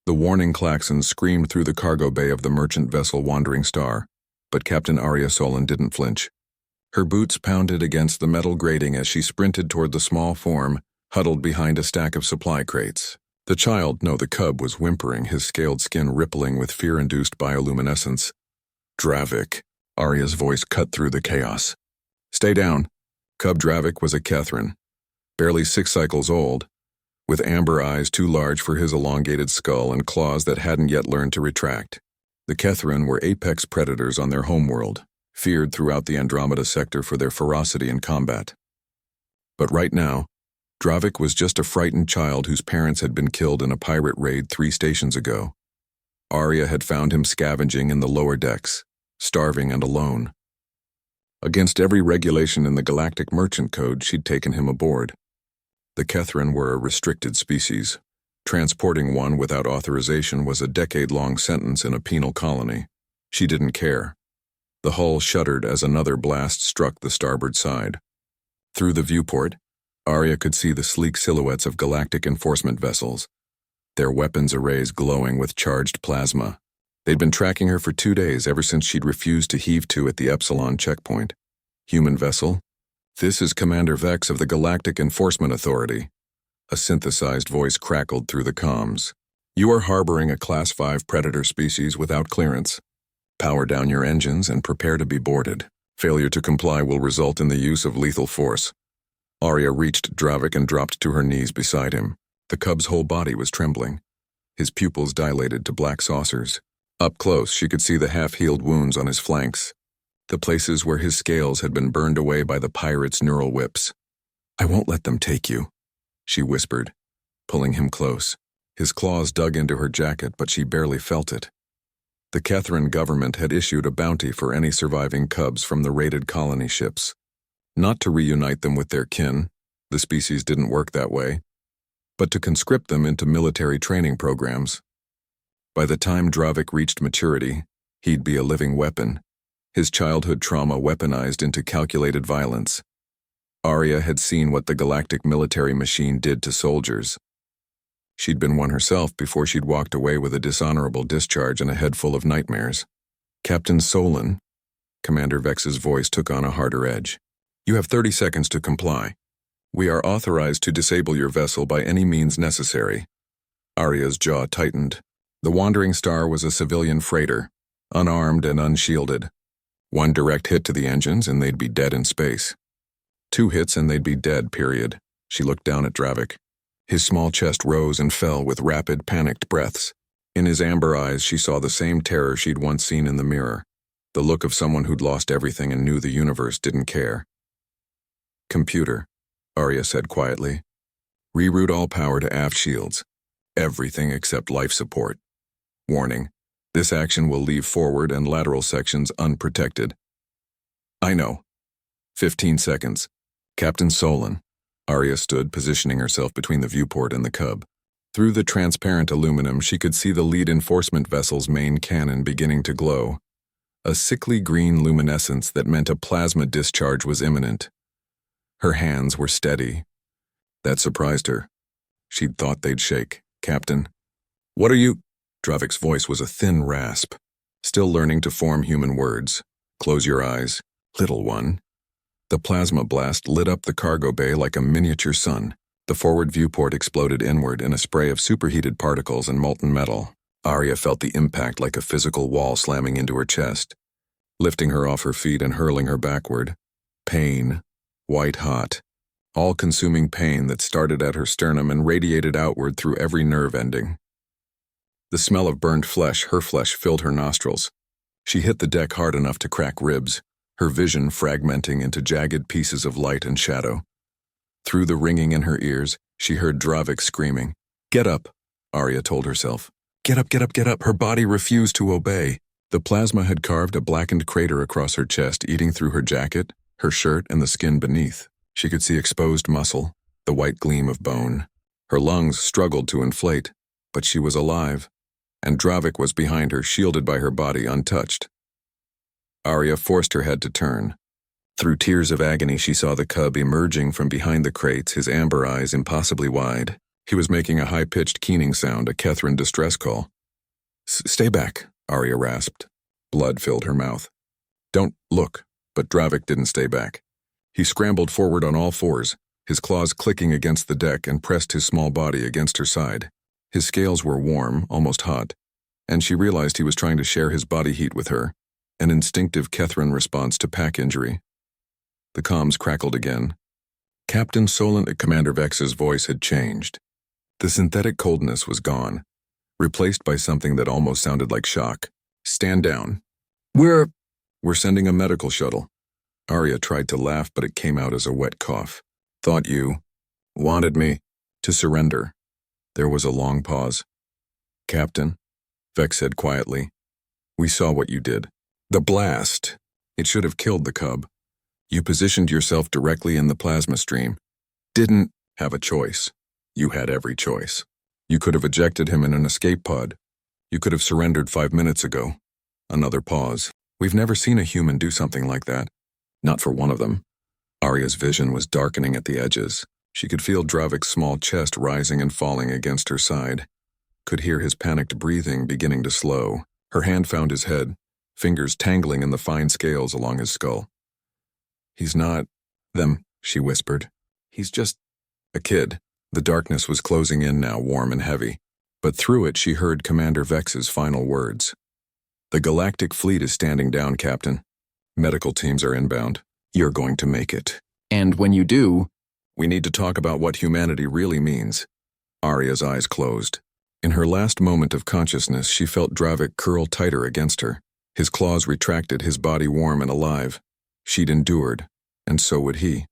The warning klaxon screamed through the cargo bay of the merchant vessel Wandering Star, but Captain Arya Solon didn't flinch. Her boots pounded against the metal grating as she sprinted toward the small form, huddled behind a stack of supply crates. The cub was whimpering, his scaled skin rippling with fear-induced bioluminescence. Dravik, Arya's voice cut through the chaos. Stay down. Cub Dravik was a Kethran, barely 6 cycles old, with amber eyes too large for his elongated skull and claws that hadn't yet learned to retract. The Kethran were apex predators on their homeworld, feared throughout the Andromeda sector for their ferocity in combat. But right now, Dravik was just a frightened child whose parents had been killed in a pirate raid 3 stations ago. Arya had found him scavenging in the lower decks, starving and alone. Against every regulation in the Galactic Merchant Code, she'd taken him aboard. The Kethran were a restricted species. Transporting one without authorization was a decade-long sentence in a penal colony. She didn't care. The hull shuddered as another blast struck the starboard side. Through the viewport, Arya could see the sleek silhouettes of Galactic enforcement vessels, their weapons arrays glowing with charged plasma. They'd been tracking her for 2 days, ever since she'd refused to heave to at the Epsilon checkpoint. Human vessel? This is Commander Vex of the Galactic Enforcement Authority. A synthesized voice crackled through the comms. You are harboring a Class 5 predator species without clearance. Power down your engines and prepare to be boarded. Failure to comply will result in the use of lethal force. Arya reached Dravik and dropped to her knees beside him. The cub's whole body was trembling. His pupils dilated to black saucers. Up close, she could see the half-healed wounds on his flanks, the places where his scales had been burned away by the pirate's neural whips. I won't let them take you, she whispered, pulling him close. His claws dug into her jacket, but she barely felt it. The Kethran government had issued a bounty for any surviving cubs from the raided colony ships. Not to reunite them with their kin, the species didn't work that way, but to conscript them into military training programs. By the time Dravik reached maturity, he'd be a living weapon, his childhood trauma weaponized into calculated violence. Arya had seen what the Galactic military machine did to soldiers. She'd been one herself before she'd walked away with a dishonorable discharge and a head full of nightmares. Captain Solon, Commander Vex's voice took on a harder edge. You have 30 seconds to comply. We are authorized to disable your vessel by any means necessary. Arya's jaw tightened. The Wandering Star was a civilian freighter, unarmed and unshielded. 1 direct hit to the engines and they'd be dead in space. 2 hits and they'd be dead, period. She looked down at Dravik. His small chest rose and fell with rapid, panicked breaths. In his amber eyes, she saw the same terror she'd once seen in the mirror, the look of someone who'd lost everything and knew the universe didn't care. Computer, Arya said quietly. Reroute all power to aft shields. Everything except life support. Warning, this action will leave forward and lateral sections unprotected. I know. 15 seconds. Captain Solon. Arya stood, positioning herself between the viewport and the cub. Through the transparent aluminum, she could see the lead enforcement vessel's main cannon beginning to glow. A sickly green luminescence that meant a plasma discharge was imminent. Her hands were steady. That surprised her. She'd thought they'd shake. Captain. What are you? Dravik's voice was a thin rasp, still learning to form human words. Close your eyes, little one. The plasma blast lit up the cargo bay like a miniature sun. The forward viewport exploded inward in a spray of superheated particles and molten metal. Arya felt the impact like a physical wall slamming into her chest, lifting her off her feet and hurling her backward. Pain, white hot, all-consuming pain that started at her sternum and radiated outward through every nerve ending. The smell of burned flesh, her flesh, filled her nostrils. She hit the deck hard enough to crack ribs, her vision fragmenting into jagged pieces of light and shadow. Through the ringing in her ears, she heard Dravik screaming. Get up, Arya told herself. Get up, get up, get up. Her body refused to obey. The plasma had carved a blackened crater across her chest, eating through her jacket, her shirt, and the skin beneath. She could see exposed muscle, the white gleam of bone. Her lungs struggled to inflate, but she was alive, and Dravik was behind her, shielded by her body, untouched. Arya forced her head to turn. Through tears of agony, she saw the cub emerging from behind the crates, his amber eyes impossibly wide. He was making a high-pitched keening sound, a Catherine distress call. Stay back, Arya rasped. Blood filled her mouth. Don't look, but Dravik didn't stay back. He scrambled forward on all fours, his claws clicking against the deck, and pressed his small body against her side. His scales were warm, almost hot, and she realized he was trying to share his body heat with her, an instinctive Catherine response to pack injury. The comms crackled again. Captain Solent at Commander Vex's voice had changed. The synthetic coldness was gone, replaced by something that almost sounded like shock. Stand down. We're sending a medical shuttle. Arya tried to laugh, but it came out as a wet cough. Thought you wanted me to surrender. There was a long pause. Captain, Vex said quietly, we saw what you did. The blast. It should have killed the cub. You positioned yourself directly in the plasma stream. Didn't have a choice. You had every choice. You could have ejected him in an escape pod. You could have surrendered 5 minutes ago. Another pause. We've never seen a human do something like that. Not for one of them. Arya's vision was darkening at the edges. She could feel Dravik's small chest rising and falling against her side. Could hear his panicked breathing beginning to slow. Her hand found his head, fingers tangling in the fine scales along his skull. He's not them, she whispered. He's just a kid. The darkness was closing in now, warm and heavy. But through it she heard Commander Vex's final words. The Galactic fleet is standing down, Captain. Medical teams are inbound. You're going to make it. And when you do, we need to talk about what humanity really means. Arya's eyes closed. In her last moment of consciousness, she felt Dravik curl tighter against her. His claws retracted, his body warm and alive. She'd endured, and so would he.